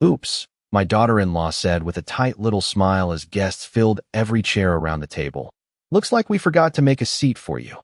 Oops, my daughter-in-law said with a tight little smile as guests filled every chair around the table. Looks like we forgot to make a seat for you.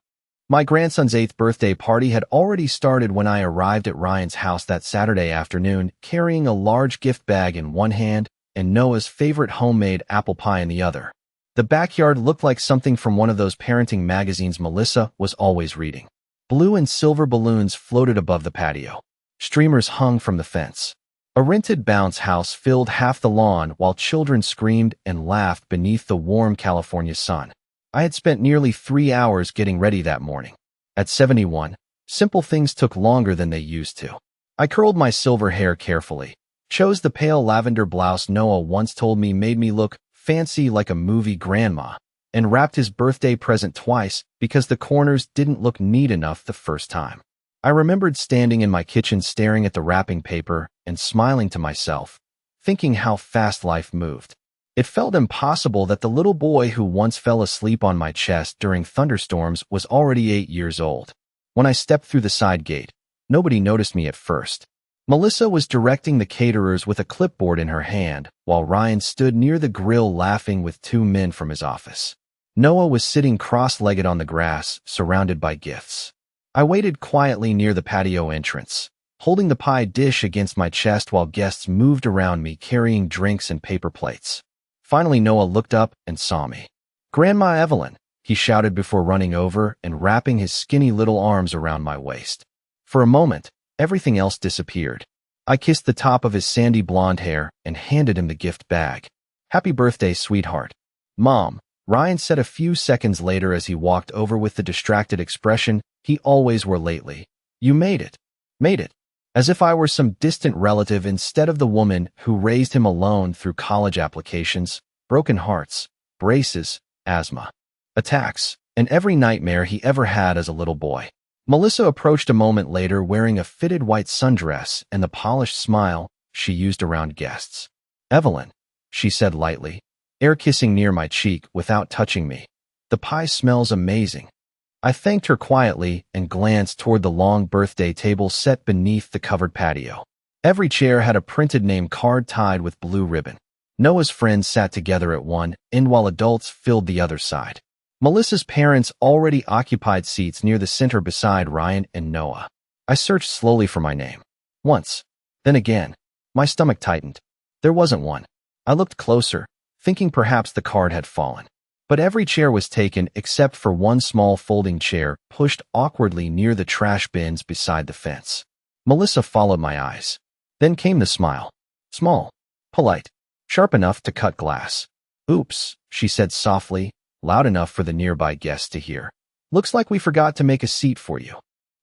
My grandson's 8th birthday party had already started when I arrived at Ryan's house that Saturday afternoon, carrying a large gift bag in one hand and Noah's favorite homemade apple pie in the other. The backyard looked like something from one of those parenting magazines Melissa was always reading. Blue and silver balloons floated above the patio. Streamers hung from the fence. A rented bounce house filled half the lawn while children screamed and laughed beneath the warm California sun. I had spent nearly 3 hours getting ready that morning. At 71, simple things took longer than they used to. I curled my silver hair carefully, chose the pale lavender blouse Noah once told me made me look fancy like a movie grandma, and wrapped his birthday present twice because the corners didn't look neat enough the first time. I remembered standing in my kitchen staring at the wrapping paper and smiling to myself, thinking how fast life moved. It felt impossible that the little boy who once fell asleep on my chest during thunderstorms was already 8 years old. When I stepped through the side gate, nobody noticed me at first. Melissa was directing the caterers with a clipboard in her hand, while Ryan stood near the grill laughing with 2 men from his office. Noah was sitting cross-legged on the grass, surrounded by gifts. I waited quietly near the patio entrance, holding the pie dish against my chest while guests moved around me carrying drinks and paper plates. Finally, Noah looked up and saw me. "Grandma Evelyn," he shouted before running over and wrapping his skinny little arms around my waist. For a moment, everything else disappeared. I kissed the top of his sandy blonde hair and handed him the gift bag. "Happy birthday, sweetheart." "Mom," Ryan said a few seconds later as he walked over with the distracted expression he always wore lately. "You made it. Made it." As if I were some distant relative instead of the woman who raised him alone through college applications, broken hearts, braces, asthma, attacks, and every nightmare he ever had as a little boy. Melissa approached a moment later wearing a fitted white sundress and the polished smile she used around guests. "Evelyn," she said lightly, air kissing near my cheek without touching me. "The pie smells amazing." I thanked her quietly and glanced toward the long birthday table set beneath the covered patio. Every chair had a printed name card tied with blue ribbon. Noah's friends sat together at one end while adults filled the other side. Melissa's parents already occupied seats near the center beside Ryan and Noah. I searched slowly for my name. Once, then again. My stomach tightened. There wasn't one. I looked closer, thinking perhaps the card had fallen. But every chair was taken except for one small folding chair pushed awkwardly near the trash bins beside the fence. Melissa followed my eyes. Then came the smile. Small, polite, sharp enough to cut glass. "Oops," she said softly, loud enough for the nearby guests to hear. "Looks like we forgot to make a seat for you."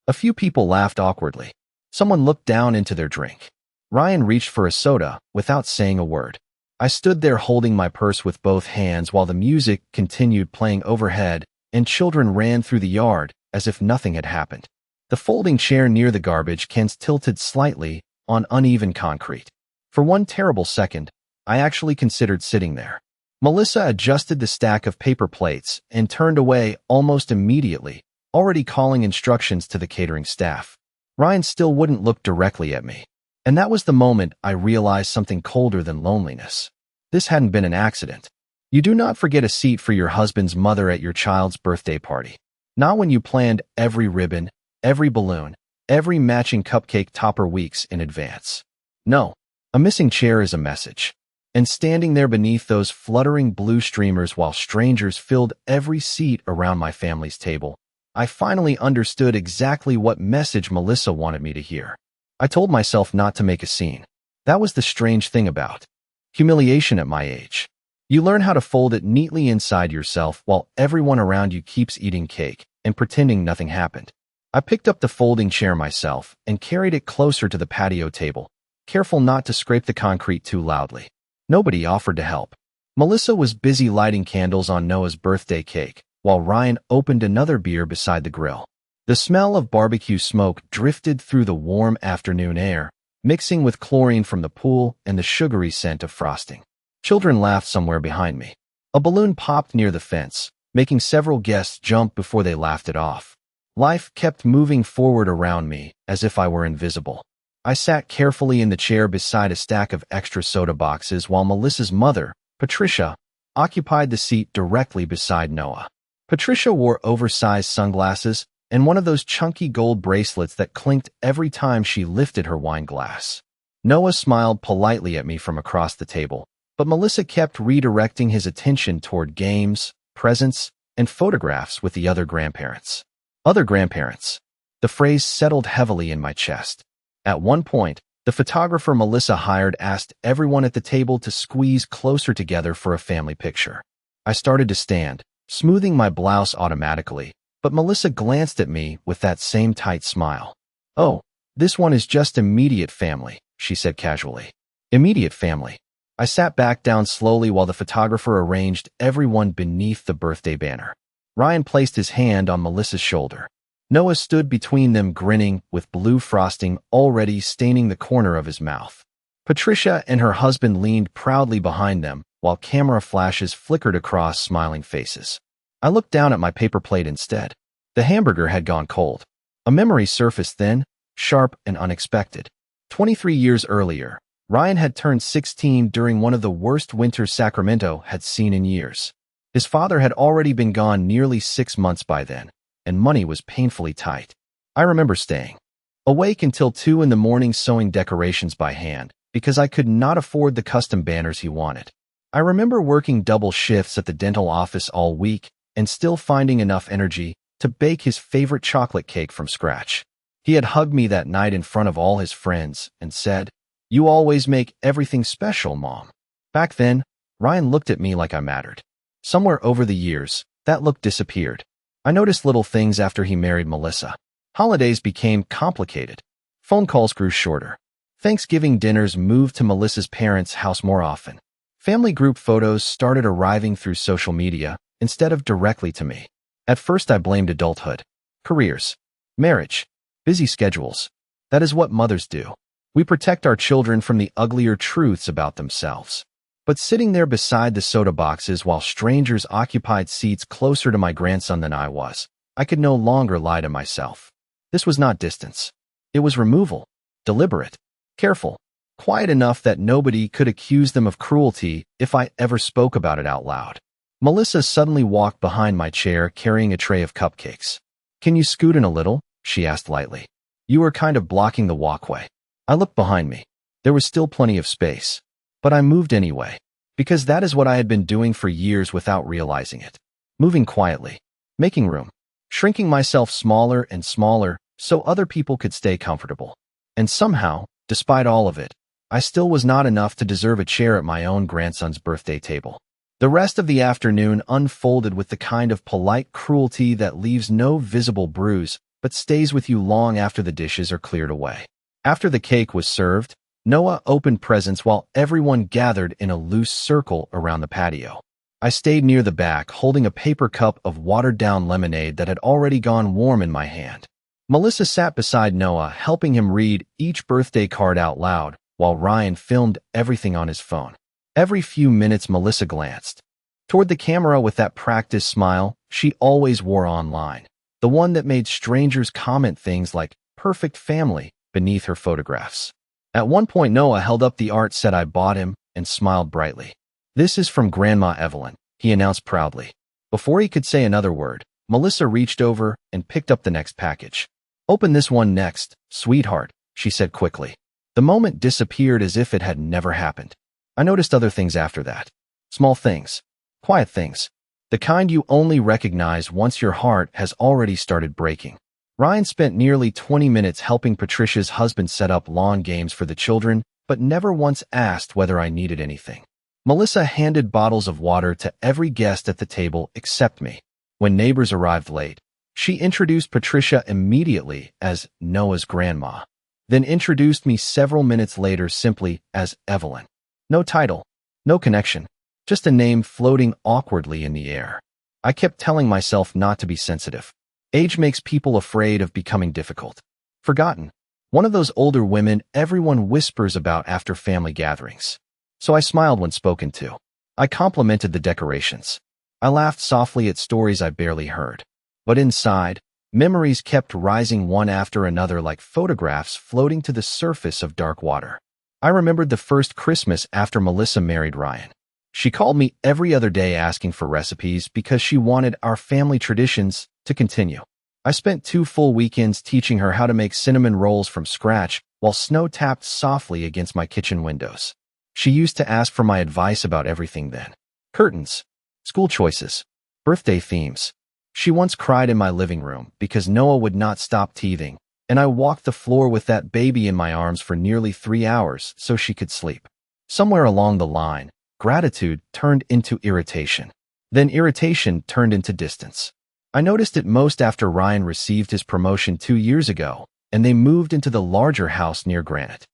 A few people laughed awkwardly. Someone looked down into their drink. Ryan reached for a soda without saying a word. I stood there holding my purse with both hands while the music continued playing overhead and children ran through the yard as if nothing had happened. The folding chair near the garbage cans tilted slightly on uneven concrete. For one terrible second, I actually considered sitting there. Melissa adjusted the stack of paper plates and turned away almost immediately, already calling instructions to the catering staff. Ryan still wouldn't look directly at me. And that was the moment I realized something colder than loneliness. This hadn't been an accident. You do not forget a seat for your husband's mother at your child's birthday party. Not when you planned every ribbon, every balloon, every matching cupcake topper weeks in advance. No, a missing chair is a message. And standing there beneath those fluttering blue streamers while strangers filled every seat around my family's table, I finally understood exactly what message Melissa wanted me to hear. I told myself not to make a scene. That was the strange thing about humiliation at my age. You learn how to fold it neatly inside yourself while everyone around you keeps eating cake and pretending nothing happened. I picked up the folding chair myself and carried it closer to the patio table, careful not to scrape the concrete too loudly. Nobody offered to help. Melissa was busy lighting candles on Noah's birthday cake, while Ryan opened another beer beside the grill. The smell of barbecue smoke drifted through the warm afternoon air, mixing with chlorine from the pool and the sugary scent of frosting. Children laughed somewhere behind me. A balloon popped near the fence, making several guests jump before they laughed it off. Life kept moving forward around me as if I were invisible. I sat carefully in the chair beside a stack of extra soda boxes while Melissa's mother, Patricia, occupied the seat directly beside Noah. Patricia wore oversized sunglasses and one of those chunky gold bracelets that clinked every time she lifted her wine glass. Noah smiled politely at me from across the table, but Melissa kept redirecting his attention toward games, presents, and photographs with the other grandparents. Other grandparents. The phrase settled heavily in my chest. At one point, the photographer Melissa hired asked everyone at the table to squeeze closer together for a family picture. I started to stand, smoothing my blouse automatically, but Melissa glanced at me with that same tight smile. "Oh, this one is just immediate family," she said casually. Immediate family. I sat back down slowly while the photographer arranged everyone beneath the birthday banner. Ryan placed his hand on Melissa's shoulder. Noah stood between them grinning, with blue frosting already staining the corner of his mouth. Patricia and her husband leaned proudly behind them, while camera flashes flickered across smiling faces. I looked down at my paper plate instead. The hamburger had gone cold. A memory surfaced then, sharp and unexpected. 23 years earlier, Ryan had turned 16 during one of the worst winters Sacramento had seen in years. His father had already been gone nearly 6 months by then, and money was painfully tight. I remember staying awake until 2 in the morning sewing decorations by hand because I could not afford the custom banners he wanted. I remember working double shifts at the dental office all week and still finding enough energy to bake his favorite chocolate cake from scratch. He had hugged me that night in front of all his friends and said, "You always make everything special, Mom." Back then, Ryan looked at me like I mattered. Somewhere over the years, that look disappeared. I noticed little things after he married Melissa. Holidays became complicated. Phone calls grew shorter. Thanksgiving dinners moved to Melissa's parents' house more often. Family group photos started arriving through social media instead of directly to me. At first I blamed adulthood, careers, marriage, busy schedules. That is what mothers do. We protect our children from the uglier truths about themselves. But sitting there beside the soda boxes while strangers occupied seats closer to my grandson than I was, I could no longer lie to myself. This was not distance. It was removal, deliberate, careful, quiet enough that nobody could accuse them of cruelty if I ever spoke about it out loud. Melissa suddenly walked behind my chair carrying a tray of cupcakes. "Can you scoot in a little?" she asked lightly. "You were kind of blocking the walkway." I looked behind me. There was still plenty of space. But I moved anyway, because that is what I had been doing for years without realizing it. Moving quietly, making room, shrinking myself smaller and smaller so other people could stay comfortable. And somehow, despite all of it, I still was not enough to deserve a chair at my own grandson's birthday table. The rest of the afternoon unfolded with the kind of polite cruelty that leaves no visible bruise but stays with you long after the dishes are cleared away. After the cake was served, Noah opened presents while everyone gathered in a loose circle around the patio. I stayed near the back, holding a paper cup of watered-down lemonade that had already gone warm in my hand. Melissa sat beside Noah, helping him read each birthday card out loud, while Ryan filmed everything on his phone. Every few minutes, Melissa glanced toward the camera with that practiced smile she always wore online, the one that made strangers comment things like "perfect family" beneath her photographs. At one point, Noah held up the art set I bought him and smiled brightly. "This is from Grandma Evelyn," he announced proudly. Before he could say another word, Melissa reached over and picked up the next package. "Open this one next, sweetheart," she said quickly. The moment disappeared as if it had never happened. I noticed other things after that. Small things, quiet things, the kind you only recognize once your heart has already started breaking. Ryan spent nearly 20 minutes helping Patricia's husband set up lawn games for the children, but never once asked whether I needed anything. Melissa handed bottles of water to every guest at the table except me. When neighbors arrived late, she introduced Patricia immediately as Noah's grandma, then introduced me several minutes later simply as Evelyn. No title, no connection, just a name floating awkwardly in the air. I kept telling myself not to be sensitive. Age makes people afraid of becoming difficult. Forgotten. One of those older women everyone whispers about after family gatherings. So I smiled when spoken to. I complimented the decorations. I laughed softly at stories I barely heard. But inside, Memories kept rising one after another like photographs floating to the surface of dark water. I remembered the first Christmas after Melissa married Ryan. She called me every other day asking for recipes because she wanted our family traditions to continue. I spent 2 full weekends teaching her how to make cinnamon rolls from scratch while snow tapped softly against my kitchen windows. She used to ask for my advice about everything then. Curtains, school choices, birthday themes. She once cried in my living room because Noah would not stop teething, and I walked the floor with that baby in my arms for nearly 3 hours so she could sleep. Somewhere along the line, gratitude turned into irritation. Then irritation turned into distance. I noticed it most after Ryan received his promotion 2 years ago, and they moved into the larger house near Granite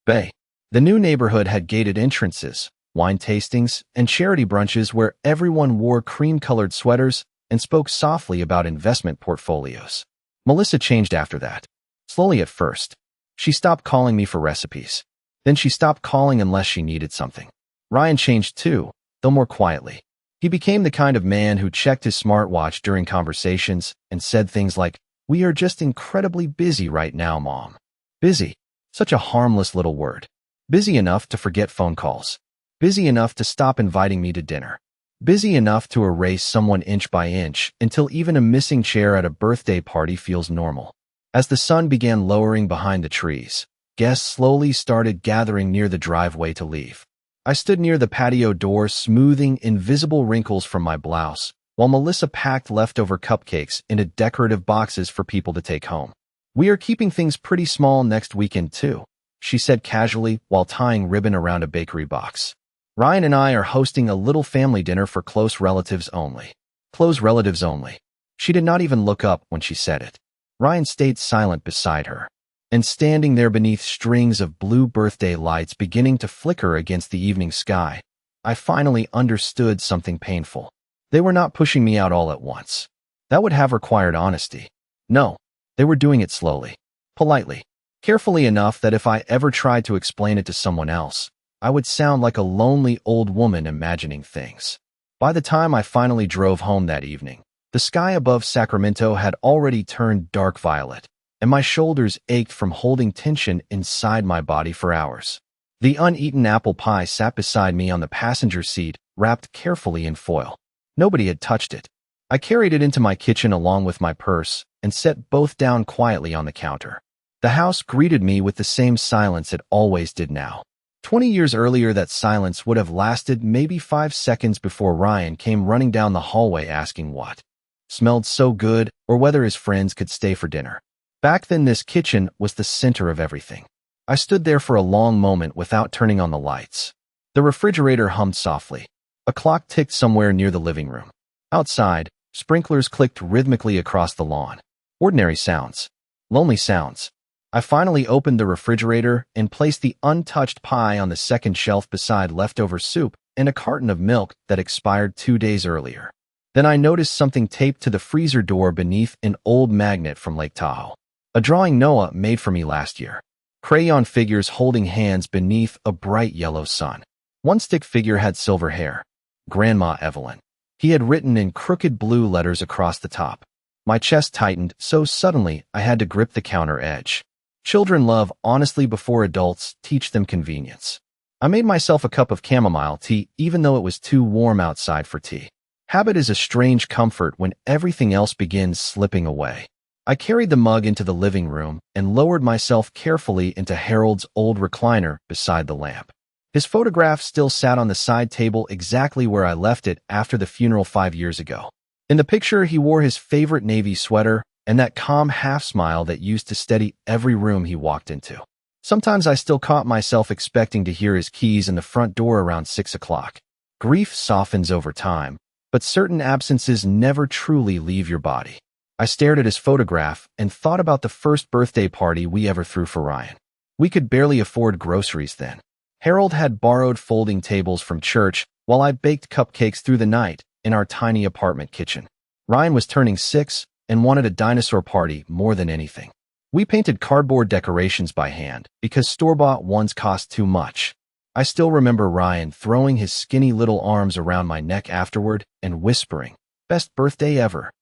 Bay. The new neighborhood had gated entrances, wine tastings, and charity brunches where everyone wore cream-colored sweaters and spoke softly about investment portfolios. Melissa changed after that. Slowly at first. She stopped calling me for recipes. Then she stopped calling unless she needed something. Ryan changed too, though more quietly. He became the kind of man who checked his smartwatch during conversations and said things like, "We are just incredibly busy right now, Mom." Busy. Such a harmless little word. Busy enough to forget phone calls. Busy enough to stop inviting me to dinner. Busy enough to erase someone inch by inch until even a missing chair at a birthday party feels normal. As the sun began lowering behind the trees, guests slowly started gathering near the driveway to leave. I stood near the patio door, smoothing invisible wrinkles from my blouse, while Melissa packed leftover cupcakes into decorative boxes for people to take home. "We are keeping things pretty small next weekend, too," she said casually while tying ribbon around a bakery box. "Ryan and I are hosting a little family dinner for close relatives only." Close relatives only. She did not even look up when she said it. Ryan stayed silent beside her, and standing there beneath strings of blue birthday lights beginning to flicker against the evening sky, I finally understood something painful. They were not pushing me out all at once. That would have required honesty. No, they were doing it slowly, politely, carefully enough that if I ever tried to explain it to someone else, I would sound like a lonely old woman imagining things. By the time I finally drove home that evening, the sky above Sacramento had already turned dark violet, and my shoulders ached from holding tension inside my body for hours. The uneaten apple pie sat beside me on the passenger seat, wrapped carefully in foil. Nobody had touched it. I carried it into my kitchen along with my purse and set both down quietly on the counter. The house greeted me with the same silence it always did now. 20 years earlier, that silence would have lasted maybe 5 seconds before Ryan came running down the hallway asking what smelled so good or whether his friends could stay for dinner. Back then, this kitchen was the center of everything. I stood there for a long moment without turning on the lights. The refrigerator hummed softly. A clock ticked somewhere near the living room. Outside, sprinklers clicked rhythmically across the lawn. Ordinary sounds. Lonely sounds. I finally opened the refrigerator and placed the untouched pie on the second shelf beside leftover soup and a carton of milk that expired 2 days earlier. Then I noticed something taped to the freezer door beneath an old magnet from Lake Tahoe. A drawing Noah made for me last year. Crayon figures holding hands beneath a bright yellow sun. One stick figure had silver hair. Grandma Evelyn. He had written in crooked blue letters across the top. My chest tightened so suddenly I had to grip the counter edge. Children love honestly before adults teach them convenience. I made myself a cup of chamomile tea even though it was too warm outside for tea. Habit is a strange comfort when everything else begins slipping away. I carried the mug into the living room and lowered myself carefully into Harold's old recliner beside the lamp. His photograph still sat on the side table exactly where I left it after the funeral 5 years ago. In the picture, he wore his favorite navy sweater and that calm half-smile that used to steady every room he walked into. Sometimes I still caught myself expecting to hear his keys in the front door around 6 o'clock. Grief softens over time, but certain absences never truly leave your body. I stared at his photograph and thought about the first birthday party we ever threw for Ryan. We could barely afford groceries then. Harold had borrowed folding tables from church while I baked cupcakes through the night in our tiny apartment kitchen. Ryan was turning 6 and wanted a dinosaur party more than anything. We painted cardboard decorations by hand because store-bought ones cost too much. I still remember Ryan throwing his skinny little arms around my neck afterward and whispering, "Best birthday ever."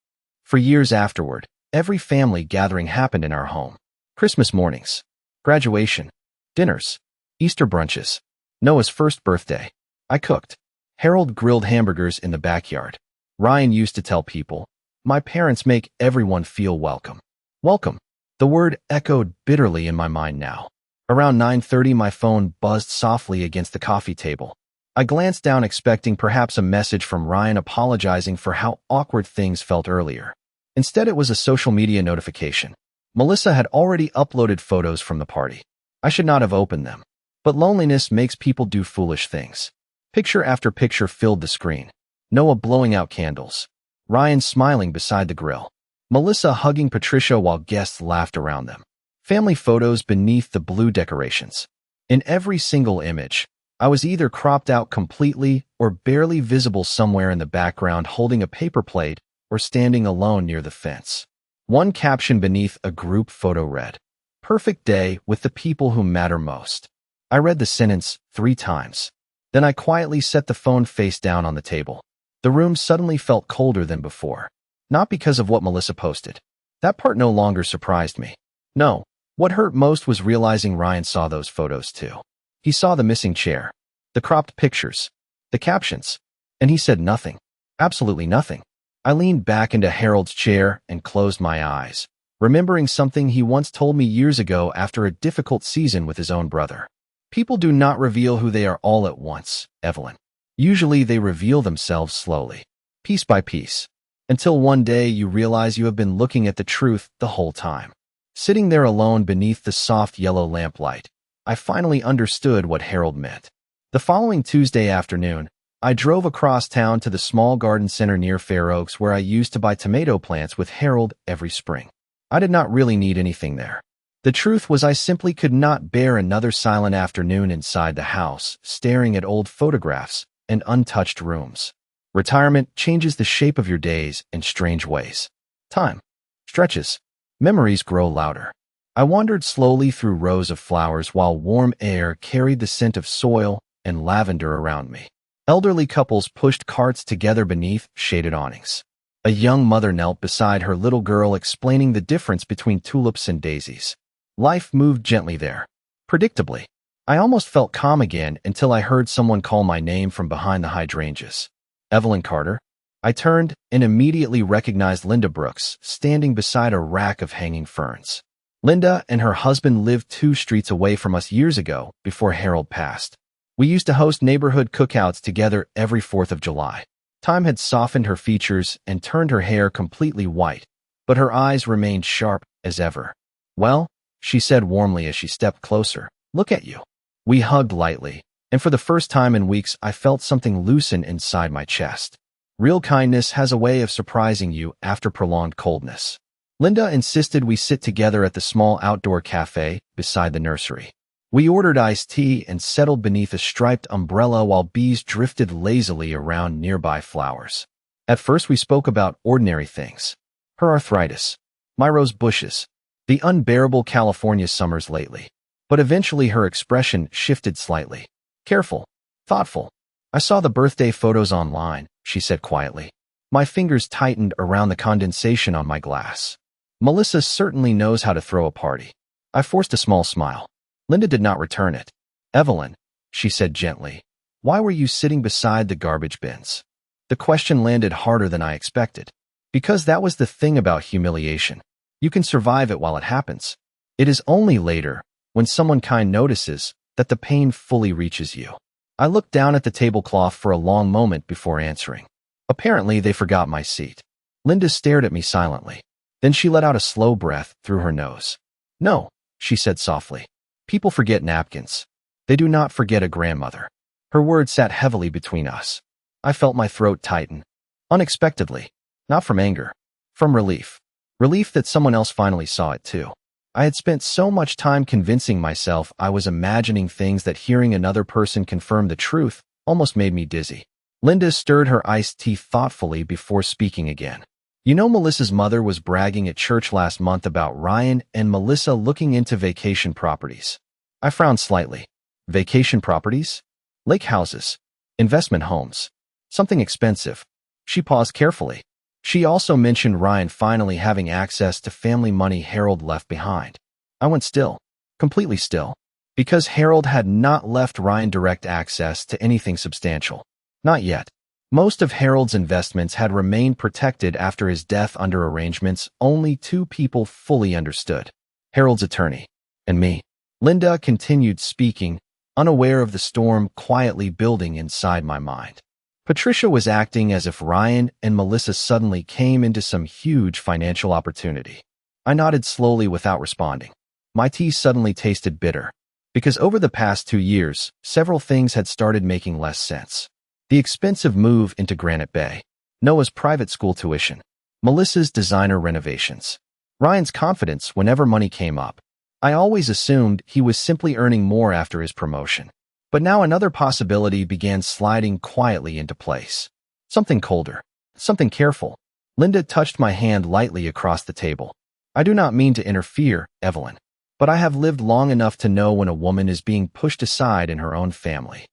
For years afterward, Every family gathering happened in our home. Christmas mornings, graduation, dinners, Easter brunches, Noah's first birthday. I cooked. Harold grilled hamburgers in the backyard. Ryan used to tell people, "My parents make everyone feel welcome." Welcome. The word echoed bitterly in my mind now. Around 9:30, my phone buzzed softly against the coffee table. I glanced down expecting perhaps a message from Ryan apologizing for how awkward things felt earlier. Instead, it was a social media notification. Melissa had already uploaded photos from the party. I should not have opened them. But loneliness makes people do foolish things. Picture after picture filled the screen. Noah blowing out candles. Ryan smiling beside the grill. Melissa hugging Patricia while guests laughed around them. Family photos beneath the blue decorations. In every single image, I was either cropped out completely or barely visible somewhere in the background holding a paper plate or standing alone near the fence. One caption beneath a group photo read, "Perfect day with the people who matter most." I read the sentence 3 times. Then I quietly set the phone face down on the table. The room suddenly felt colder than before. Not because of what Melissa posted. That part no longer surprised me. No, what hurt most was realizing Ryan saw those photos too. He saw the missing chair, the cropped pictures, the captions, and he said nothing. Absolutely nothing. I leaned back into Harold's chair and closed my eyes, remembering something he once told me years ago after a difficult season with his own brother. People do not reveal who they are all at once, Evelyn. Usually they reveal themselves slowly, piece by piece, until one day you realize you have been looking at the truth the whole time. Sitting there alone beneath the soft yellow lamplight, I finally understood what Harold meant. The following Tuesday afternoon, I drove across town to the small garden center near Fair Oaks where I used to buy tomato plants with Harold every spring. I did not really need anything there. The truth was I simply could not bear another silent afternoon inside the house, staring at old photographs and untouched rooms. Retirement changes the shape of your days in strange ways. Time stretches. Memories grow louder. I wandered slowly through rows of flowers while warm air carried the scent of soil and lavender around me. Elderly couples pushed carts together beneath shaded awnings. A young mother knelt beside her little girl explaining the difference between tulips and daisies. Life moved gently there. Predictably. I almost felt calm again until I heard someone call my name from behind the hydrangeas. Evelyn Carter. I turned and immediately recognized Linda Brooks, standing beside a rack of hanging ferns. Linda and her husband lived 2 streets away from us years ago before Harold passed. We used to host neighborhood cookouts together every 4th of July. Time had softened her features and turned her hair completely white, but her eyes remained sharp as ever. "Well," she said warmly as she stepped closer, "look at you." We hugged lightly, and for the first time in weeks I felt something loosen inside my chest. Real kindness has a way of surprising you after prolonged coldness. Linda insisted we sit together at the small outdoor cafe beside the nursery. We ordered iced tea and settled beneath a striped umbrella while bees drifted lazily around nearby flowers. At first we spoke about ordinary things. Her arthritis, my rose bushes, the unbearable California summers lately. But eventually her expression shifted slightly. Careful, thoughtful. "I saw the birthday photos online," she said quietly. My fingers tightened around the condensation on my glass. "Melissa certainly knows how to throw a party." I forced a small smile. Linda did not return it. "Evelyn," she said gently, "why were you sitting beside the garbage bins?" The question landed harder than I expected. Because that was the thing about humiliation. You can survive it while it happens. It is only later, when someone kind notices, that the pain fully reaches you. I looked down at the tablecloth for a long moment before answering. Apparently, they forgot my seat. Linda stared at me silently. Then she let out a slow breath through her nose. "No," she said softly. "People forget napkins. They do not forget a grandmother." Her words sat heavily between us. I felt my throat tighten. Unexpectedly. Not from anger. From relief. Relief that someone else finally saw it too. I had spent so much time convincing myself I was imagining things that hearing another person confirm the truth almost made me dizzy. Linda stirred her iced tea thoughtfully before speaking again. "You know, Melissa's mother was bragging at church last month about Ryan and Melissa looking into vacation properties." I frowned slightly. Vacation properties? Lake houses. Investment homes. Something expensive. She paused carefully. She also mentioned Ryan finally having access to family money Harold left behind. I went still, completely still, because Harold had not left Ryan direct access to anything substantial. Not yet. Most of Harold's investments had remained protected after his death under arrangements only two people fully understood: Harold's attorney and me. Linda continued speaking, unaware of the storm quietly building inside my mind. Patricia was acting as if Ryan and Melissa suddenly came into some huge financial opportunity. I nodded slowly without responding. My tea suddenly tasted bitter, because over the past 2 years, several things had started making less sense. The expensive move into Granite Bay, Noah's private school tuition, Melissa's designer renovations, Ryan's confidence whenever money came up. I always assumed he was simply earning more after his promotion. But now another possibility began sliding quietly into place. Something colder, something careful. Linda touched my hand lightly across the table. I do not mean to interfere, Evelyn, but I have lived long enough to know when a woman is being pushed aside in her own family.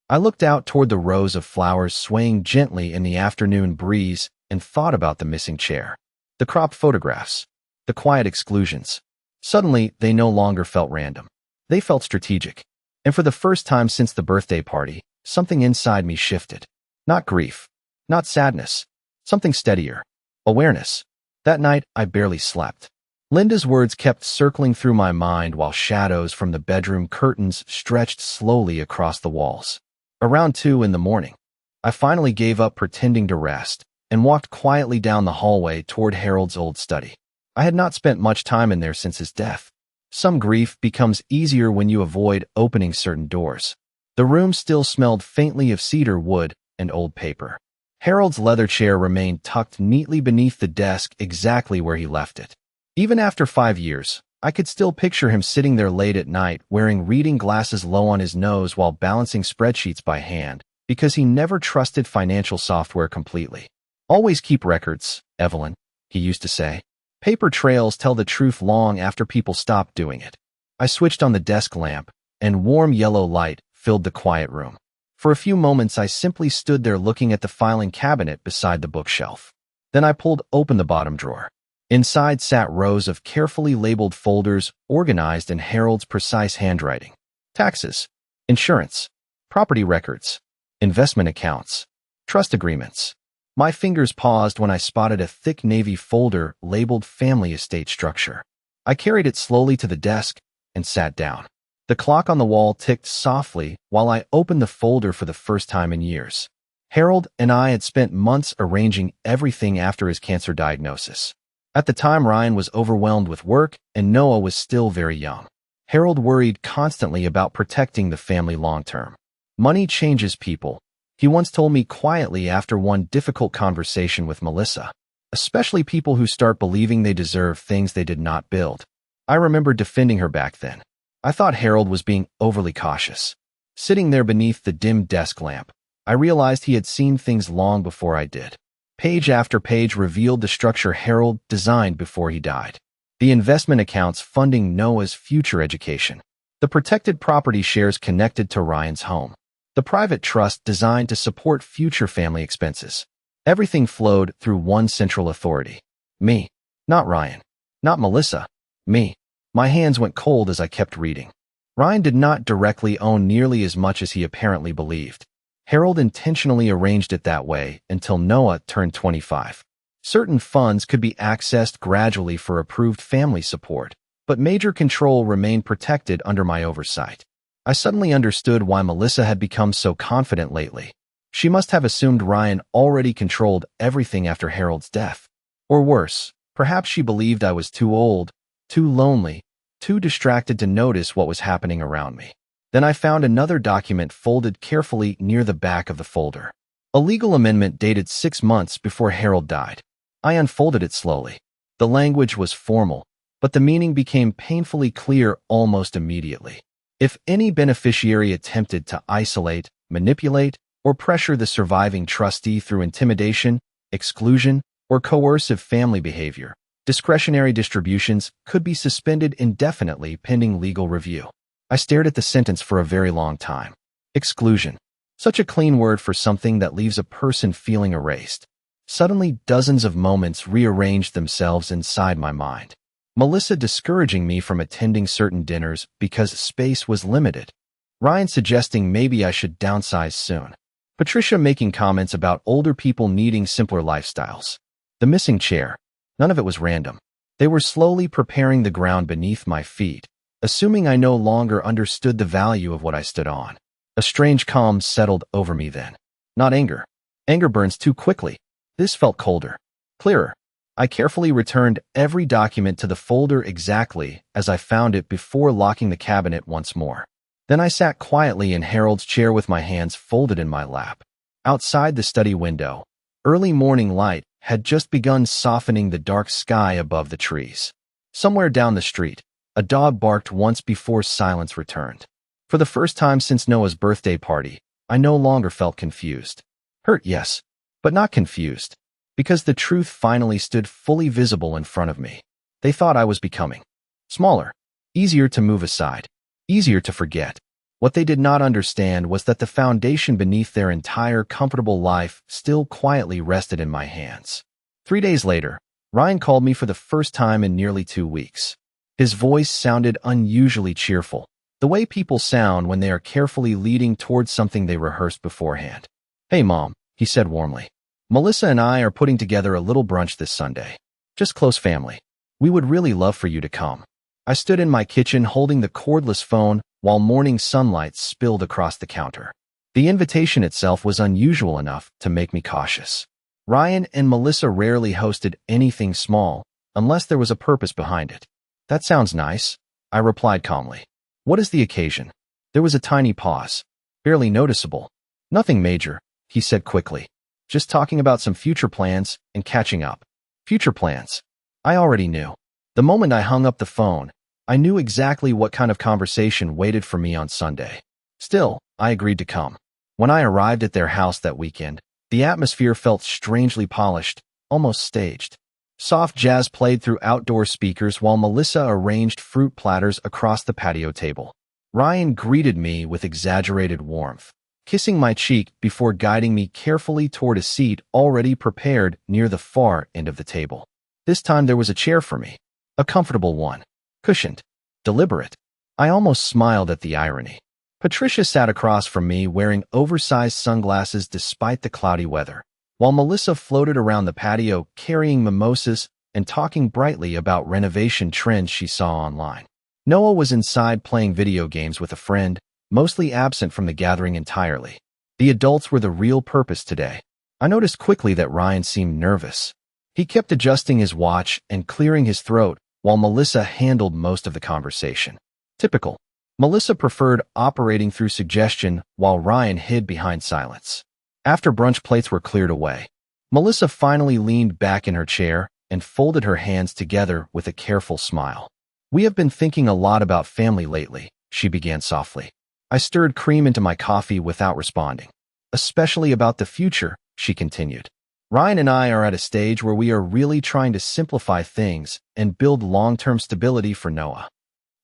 I looked out toward the rows of flowers swaying gently in the afternoon breeze and thought about the missing chair, the cropped photographs, the quiet exclusions. Suddenly, they no longer felt random. They felt strategic. And for the first time since the birthday party, something inside me shifted. Not grief, not sadness, something steadier. Awareness. That night, I barely slept. Linda's words kept circling through my mind while shadows from the bedroom curtains stretched slowly across the walls. Around 2 in the morning, I finally gave up pretending to rest and walked quietly down the hallway toward Harold's old study. I had not spent much time in there since his death. Some grief becomes easier when you avoid opening certain doors. The room still smelled faintly of cedar wood and old paper. Harold's leather chair remained tucked neatly beneath the desk exactly where he left it. Even after 5 years, I could still picture him sitting there late at night wearing reading glasses low on his nose while balancing spreadsheets by hand, because he never trusted financial software completely. Always keep records, Evelyn, he used to say. Paper trails tell the truth long after people stop doing it. I switched on the desk lamp, and warm yellow light filled the quiet room. For a few moments, I simply stood there looking at the filing cabinet beside the bookshelf. Then I pulled open the bottom drawer. Inside sat rows of carefully labeled folders organized in Harold's precise handwriting. Taxes, insurance, property records, investment accounts, trust agreements. My fingers paused when I spotted a thick navy folder labeled Family Estate Structure. I carried it slowly to the desk and sat down. The clock on the wall ticked softly while I opened the folder for the first time in years. Harold and I had spent months arranging everything after his cancer diagnosis. At the time, Ryan was overwhelmed with work and Noah was still very young. Harold worried constantly about protecting the family long-term. Money changes people, he once told me quietly after one difficult conversation with Melissa, especially people who start believing they deserve things they did not build. I remember defending her back then. I thought Harold was being overly cautious. Sitting there beneath the dim desk lamp, I realized he had seen things long before I did. Page after page revealed the structure Harold designed before he died. The investment accounts funding Noah's future education. The protected property shares connected to Ryan's home. The private trust designed to support future family expenses. Everything flowed through one central authority. Me. Not Ryan. Not Melissa. Me. My hands went cold as I kept reading. Ryan did not directly own nearly as much as he apparently believed. Harold intentionally arranged it that way until Noah turned 25. Certain funds could be accessed gradually for approved family support, but major control remained protected under my oversight. I suddenly understood why Melissa had become so confident lately. She must have assumed Ryan already controlled everything after Harold's death. Or worse, perhaps she believed I was too old, too lonely, too distracted to notice what was happening around me. Then I found another document folded carefully near the back of the folder. A legal amendment dated 6 months before Harold died. I unfolded it slowly. The language was formal, but the meaning became painfully clear almost immediately. If any beneficiary attempted to isolate, manipulate, or pressure the surviving trustee through intimidation, exclusion, or coercive family behavior, discretionary distributions could be suspended indefinitely pending legal review. I stared at the sentence for a very long time. Exclusion. Such a clean word for something that leaves a person feeling erased. Suddenly, dozens of moments rearranged themselves inside my mind. Melissa discouraging me from attending certain dinners because space was limited. Ryan suggesting maybe I should downsize soon. Patricia making comments about older people needing simpler lifestyles. The missing chair. None of it was random. They were slowly preparing the ground beneath my feet, assuming I no longer understood the value of what I stood on. A strange calm settled over me then. Not anger. Anger burns too quickly. This felt colder, clearer. I carefully returned every document to the folder exactly as I found it before locking the cabinet once more. Then I sat quietly in Harold's chair with my hands folded in my lap. Outside the study window, early morning light had just begun softening the dark sky above the trees. Somewhere down the street, a dog barked once before silence returned. For the first time since Noah's birthday party, I no longer felt confused. Hurt, yes, but not confused, because the truth finally stood fully visible in front of me. They thought I was becoming smaller, easier to move aside, easier to forget. What they did not understand was that the foundation beneath their entire comfortable life still quietly rested in my hands. 3 days later, Ryan called me for the first time in nearly 2 weeks. His voice sounded unusually cheerful, the way people sound when they are carefully leading towards something they rehearsed beforehand. "Hey, Mom," he said warmly. "Melissa and I are putting together a little brunch this Sunday. Just close family. We would really love for you to come." I stood in my kitchen holding the cordless phone while morning sunlight spilled across the counter. The invitation itself was unusual enough to make me cautious. Ryan and Melissa rarely hosted anything small unless there was a purpose behind it. "That sounds nice," I replied calmly. "What is the occasion?" There was a tiny pause, barely noticeable. "Nothing major," he said quickly. "Just talking about some future plans and catching up." Future plans. I already knew. The moment I hung up the phone, I knew exactly what kind of conversation waited for me on Sunday. Still, I agreed to come. When I arrived at their house that weekend, the atmosphere felt strangely polished, almost staged. Soft jazz played through outdoor speakers while Melissa arranged fruit platters across the patio table. Ryan greeted me with exaggerated warmth, kissing my cheek before guiding me carefully toward a seat already prepared near the far end of the table. This time there was a chair for me, a comfortable one, cushioned, deliberate. I almost smiled at the irony. Patricia sat across from me wearing oversized sunglasses despite the cloudy weather, while Melissa floated around the patio carrying mimosas and talking brightly about renovation trends she saw online. Noah was inside playing video games with a friend, mostly absent from the gathering entirely. The adults were the real purpose today. I noticed quickly that Ryan seemed nervous. He kept adjusting his watch and clearing his throat while Melissa handled most of the conversation. Typical. Melissa preferred operating through suggestion while Ryan hid behind silence. After brunch plates were cleared away, Melissa finally leaned back in her chair and folded her hands together with a careful smile. "We have been thinking a lot about family lately," she began softly. I stirred cream into my coffee without responding. "Especially about the future," she continued. "Ryan and I are at a stage where we are really trying to simplify things and build long-term stability for Noah."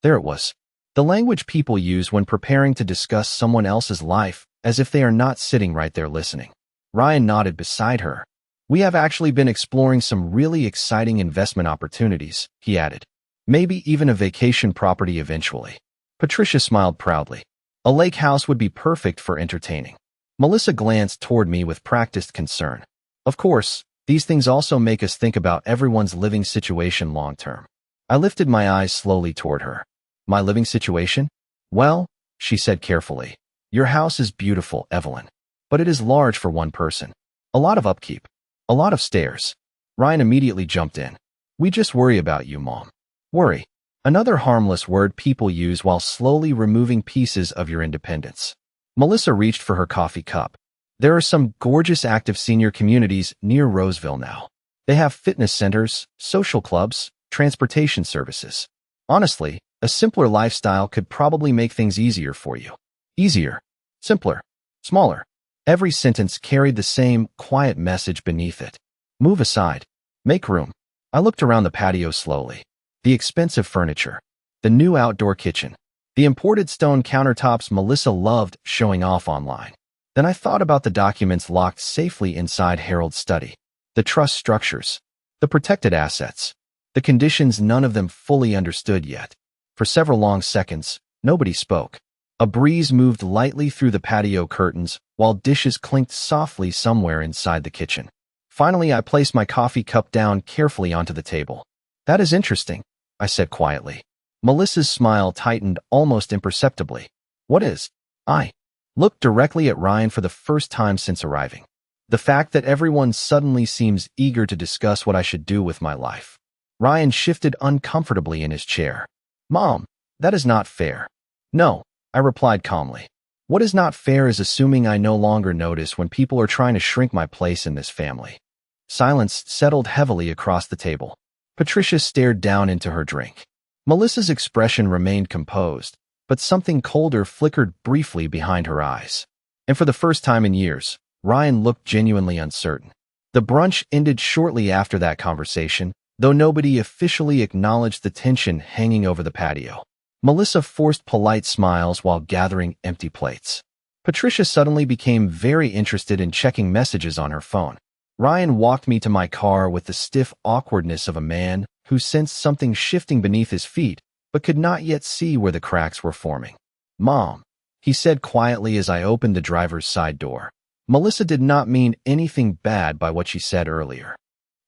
There it was. The language people use when preparing to discuss someone else's life as if they are not sitting right there listening. Ryan nodded beside her. "We have actually been exploring some really exciting investment opportunities," he added. "Maybe even a vacation property eventually." Patricia smiled proudly. "A lake house would be perfect for entertaining." Melissa glanced toward me with practiced concern. "Of course, these things also make us think about everyone's living situation long-term." I lifted my eyes slowly toward her. "My living situation? Well," she said carefully, "your house is beautiful, Evelyn. But it is large for one person. A lot of upkeep. A lot of stairs." Ryan immediately jumped in. "We just worry about you, Mom." Worry. Another harmless word people use while slowly removing pieces of your independence. Melissa reached for her coffee cup. "There are some gorgeous active senior communities near Roseville now. They have fitness centers, social clubs, transportation services. Honestly, a simpler lifestyle could probably make things easier for you." Easier, simpler, smaller. Every sentence carried the same quiet message beneath it. Move aside. Make room. I looked around the patio slowly. The expensive furniture. The new outdoor kitchen. The imported stone countertops Melissa loved showing off online. Then I thought about the documents locked safely inside Harold's study. the trust structures, the protected assets, the conditions none of them fully understood yet. For several long seconds, nobody spoke. A breeze moved lightly through the patio curtains while dishes clinked softly somewhere inside the kitchen. Finally, I placed my coffee cup down carefully onto the table. "That is interesting," I said quietly. Melissa's smile tightened almost imperceptibly. "What is?" I looked directly at Ryan for the first time since arriving. "The fact that everyone suddenly seems eager to discuss what I should do with my life." Ryan shifted uncomfortably in his chair. "Mom, that is not fair." "No," I replied calmly. "What is not fair is assuming I no longer notice when people are trying to shrink my place in this family." Silence settled heavily across the table. Patricia stared down into her drink. Melissa's expression remained composed, but something colder flickered briefly behind her eyes. And for the first time in years, Ryan looked genuinely uncertain. The brunch ended shortly after that conversation, though nobody officially acknowledged the tension hanging over the patio. Melissa forced polite smiles while gathering empty plates. Patricia suddenly became very interested in checking messages on her phone. Ryan walked me to my car with the stiff awkwardness of a man who sensed something shifting beneath his feet but could not yet see where the cracks were forming. "Mom," he said quietly as I opened the driver's side door. Melissa did not mean anything bad by what she said earlier.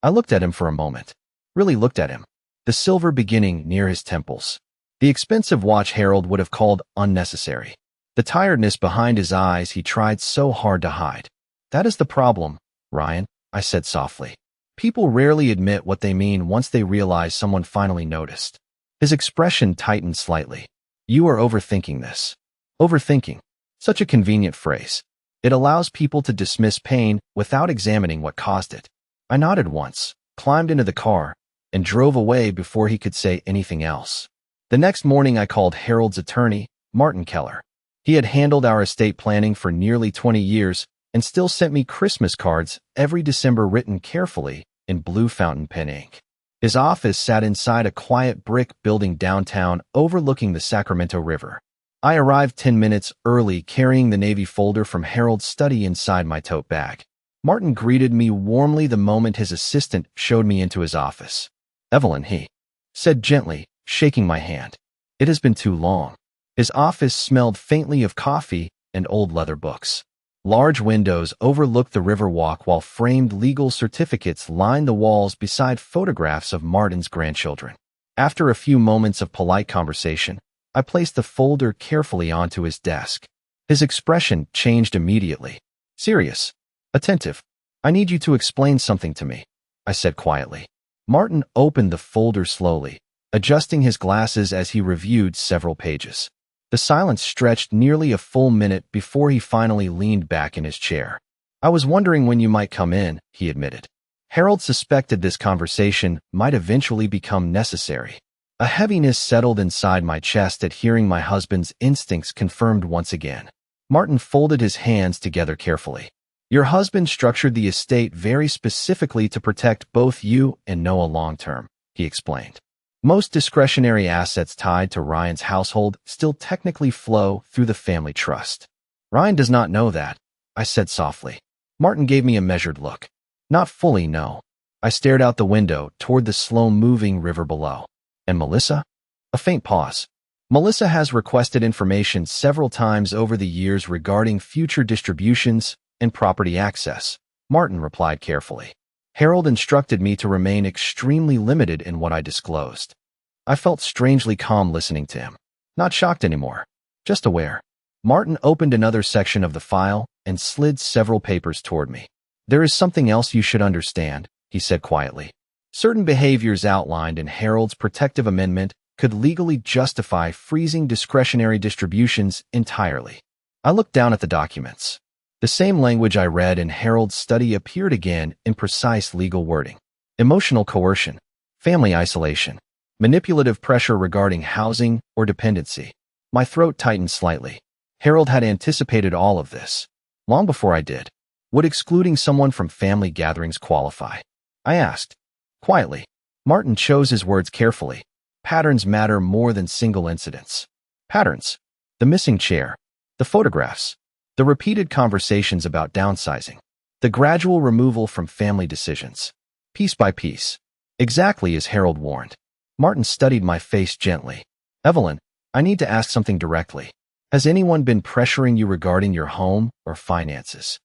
I looked at him for a moment. Really looked at him. The silver beginning near his temples. The expensive watch Harold would have called unnecessary. The tiredness behind his eyes he tried so hard to hide. "That is the problem, Ryan," I said softly. "People rarely admit what they mean once they realize someone finally noticed." His expression tightened slightly. "You are overthinking this." Overthinking. Such a convenient phrase. It allows people to dismiss pain without examining what caused it. I nodded once, climbed into the car, and drove away before he could say anything else. The next morning I called Harold's attorney, Martin Keller. He had handled our estate planning for nearly 20 years and still sent me Christmas cards every December written carefully in blue fountain pen ink. His office sat inside a quiet brick building downtown overlooking the Sacramento River. I arrived 10 minutes early carrying the navy folder from Harold's study inside my tote bag. Martin greeted me warmly the moment his assistant showed me into his office. "Evelyn," he said gently, shaking my hand. "It has been too long." His office smelled faintly of coffee and old leather books. Large windows overlooked the river walk while framed legal certificates lined the walls beside photographs of Martin's grandchildren. After a few moments of polite conversation, I placed the folder carefully onto his desk. His expression changed immediately. "Serious. Attentive. I need you to explain something to me," I said quietly. Martin opened the folder slowly, adjusting his glasses as he reviewed several pages. The silence stretched nearly a full minute before he finally leaned back in his chair. "I was wondering when you might come in," he admitted. Harold suspected this conversation might eventually become necessary. A heaviness settled inside my chest at hearing my husband's instincts confirmed once again. Martin folded his hands together carefully. "Your husband structured the estate very specifically to protect both you and Noah long-term," he explained. "Most discretionary assets tied to Ryan's household still technically flow through the family trust." "Ryan does not know that," I said softly. Martin gave me a measured look. "Not fully, no." I stared out the window toward the slow-moving river below. "And Melissa?" A faint pause. "Melissa has requested information several times over the years regarding future distributions and property access," Martin replied carefully. Harold instructed me to remain extremely limited in what I disclosed. I felt strangely calm listening to him. Not shocked anymore, just aware. Martin opened another section of the file and slid several papers toward me. "There is something else you should understand," he said quietly. "Certain behaviors outlined in Harold's protective amendment could legally justify freezing discretionary distributions entirely." I looked down at the documents. The same language I read in Harold's study appeared again in precise legal wording. Emotional coercion, family isolation, manipulative pressure regarding housing or dependency. My throat tightened slightly. Harold had anticipated all of this, long before I did. Would excluding someone from family gatherings qualify? I asked. Quietly. Martin chose his words carefully. Patterns matter more than single incidents. Patterns. The missing chair. The photographs. The repeated conversations about downsizing. The gradual removal from family decisions. Piece by piece. Exactly as Harold warned. Martin studied my face gently. Evelyn, I need to ask something directly. Has anyone been pressuring you regarding your home or finances?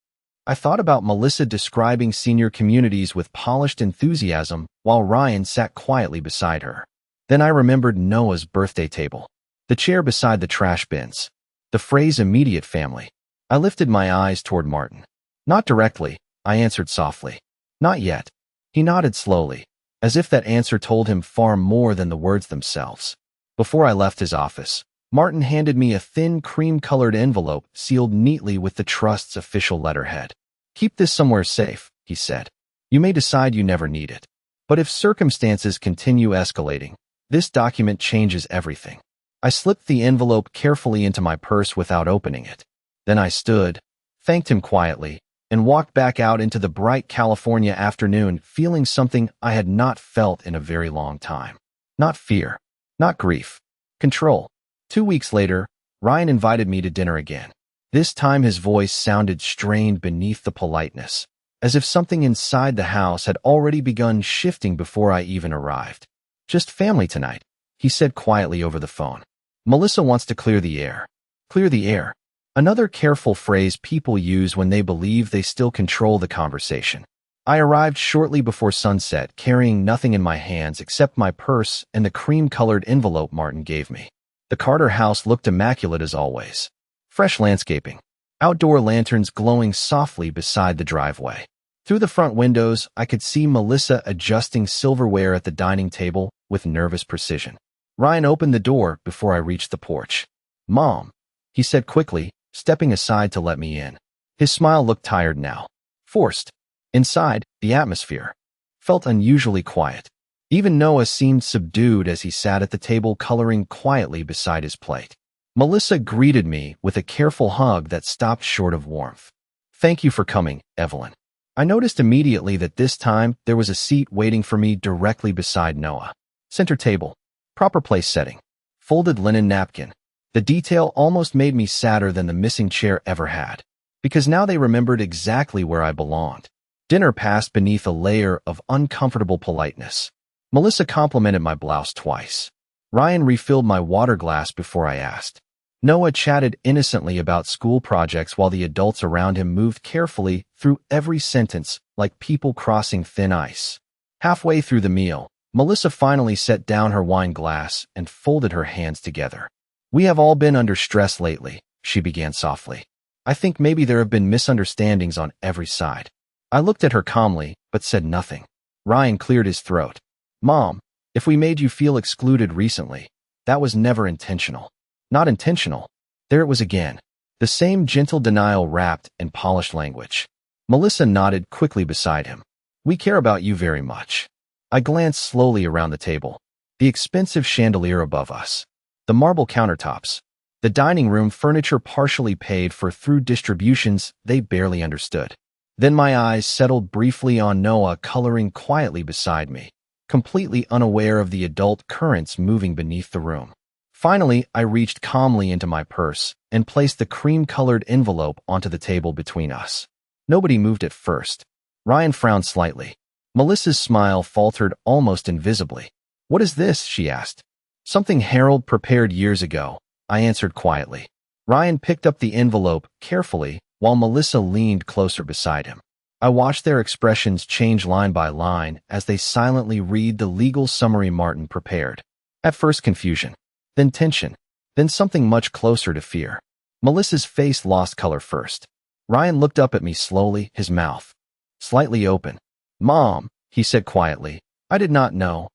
I thought about Melissa describing senior communities with polished enthusiasm while Ryan sat quietly beside her. Then I remembered Noah's birthday table, the chair beside the trash bins, the phrase immediate family. I lifted my eyes toward Martin. Not directly, I answered softly. Not yet. He nodded slowly, as if that answer told him far more than the words themselves. Before I left his office, Martin handed me a thin cream-colored envelope sealed neatly with the trust's official letterhead. Keep this somewhere safe, he said. You may decide you never need it. But if circumstances continue escalating, this document changes everything. I slipped the envelope carefully into my purse without opening it. Then I stood, thanked him quietly, and walked back out into the bright California afternoon feeling something I had not felt in a very long time. Not fear, not grief, control. 2 weeks later, Ryan invited me to dinner again. This time his voice sounded strained beneath the politeness, as if something inside the house had already begun shifting before I even arrived. Just family tonight, he said quietly over the phone. Melissa wants to clear the air. Clear the air. Another careful phrase people use when they believe they still control the conversation. I arrived shortly before sunset, carrying nothing in my hands except my purse and the cream-colored envelope Martin gave me. The Carter house looked immaculate as always. Fresh landscaping. Outdoor lanterns glowing softly beside the driveway. Through the front windows, I could see Melissa adjusting silverware at the dining table with nervous precision. Ryan opened the door before I reached the porch. Mom, he said quickly, stepping aside to let me in. His smile looked tired now. Forced. Inside, the atmosphere felt unusually quiet. Even Noah seemed subdued as he sat at the table coloring quietly beside his plate. Melissa greeted me with a careful hug that stopped short of warmth. Thank you for coming, Evelyn. I noticed immediately that this time there was a seat waiting for me directly beside Noah. Center table. Proper place setting. Folded linen napkin. The detail almost made me sadder than the missing chair ever had, because now they remembered exactly where I belonged. Dinner passed beneath a layer of uncomfortable politeness. Melissa complimented my blouse twice. Ryan refilled my water glass before I asked. Noah chatted innocently about school projects while the adults around him moved carefully through every sentence like people crossing thin ice. Halfway through the meal, Melissa finally set down her wine glass and folded her hands together. We have all been under stress lately, she began softly. I think maybe there have been misunderstandings on every side. I looked at her calmly, but said nothing. Ryan cleared his throat. Mom, if we made you feel excluded recently, that was never intentional. Not intentional. There it was again. The same gentle denial wrapped in polished language. Melissa nodded quickly beside him. We care about you very much. I glanced slowly around the table. The expensive chandelier above us. The marble countertops. The dining room furniture partially paid for through distributions they barely understood. Then my eyes settled briefly on Noah coloring quietly beside me, completely unaware of the adult currents moving beneath the room. Finally, I reached calmly into my purse and placed the cream-colored envelope onto the table between us. Nobody moved at first. Ryan frowned slightly. Melissa's smile faltered almost invisibly. What is this? She asked. Something Harold prepared years ago, I answered quietly. Ryan picked up the envelope carefully while Melissa leaned closer beside him. I watched their expressions change line by line as they silently read the legal summary Martin prepared. At first confusion, then tension, then something much closer to fear. Melissa's face lost color first. Ryan looked up at me slowly, his mouth slightly open. Mom, he said quietly, I did not know.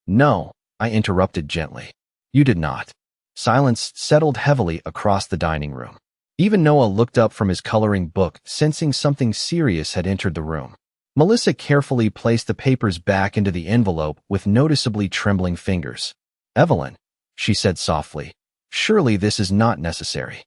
No, I interrupted gently. You did not. Silence settled heavily across the dining room. Even Noah looked up from his coloring book, sensing something serious had entered the room. Melissa carefully placed the papers back into the envelope with noticeably trembling fingers. Evelyn, she said softly, surely this is not necessary.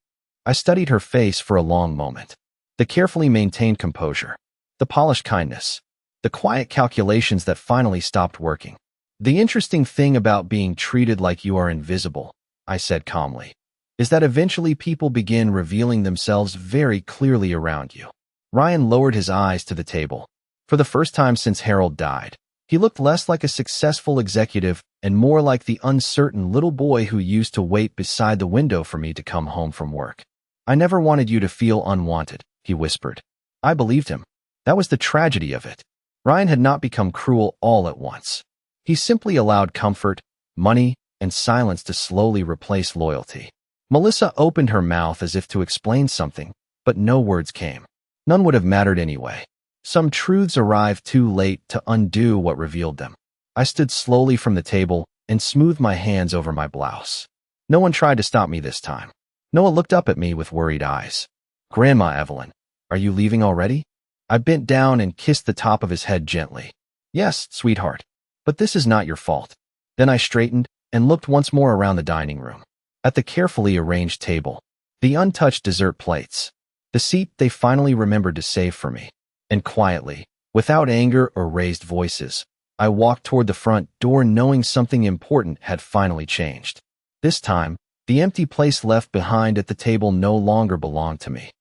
I studied her face for a long moment. The carefully maintained composure, the polished kindness, the quiet calculations that finally stopped working. The interesting thing about being treated like you are invisible, I said calmly, is that eventually people begin revealing themselves very clearly around you. Ryan lowered his eyes to the table. For the first time since Harold died, he looked less like a successful executive and more like the uncertain little boy who used to wait beside the window for me to come home from work. "I never wanted you to feel unwanted," he whispered. I believed him. That was the tragedy of it. Ryan had not become cruel all at once. He simply allowed comfort, money, and silence to slowly replace loyalty. Melissa opened her mouth as if to explain something, but no words came. None would have mattered anyway. Some truths arrived too late to undo what revealed them. I stood slowly from the table and smoothed my hands over my blouse. No one tried to stop me this time. Noah looked up at me with worried eyes. "Grandma Evelyn, are you leaving already?" I bent down and kissed the top of his head gently. "Yes, sweetheart, but this is not your fault." Then I straightened and looked once more around the dining room. At the carefully arranged table, the untouched dessert plates, the seat they finally remembered to save for me. And quietly, without anger or raised voices, I walked toward the front door knowing something important had finally changed. This time, the empty place left behind at the table no longer belonged to me.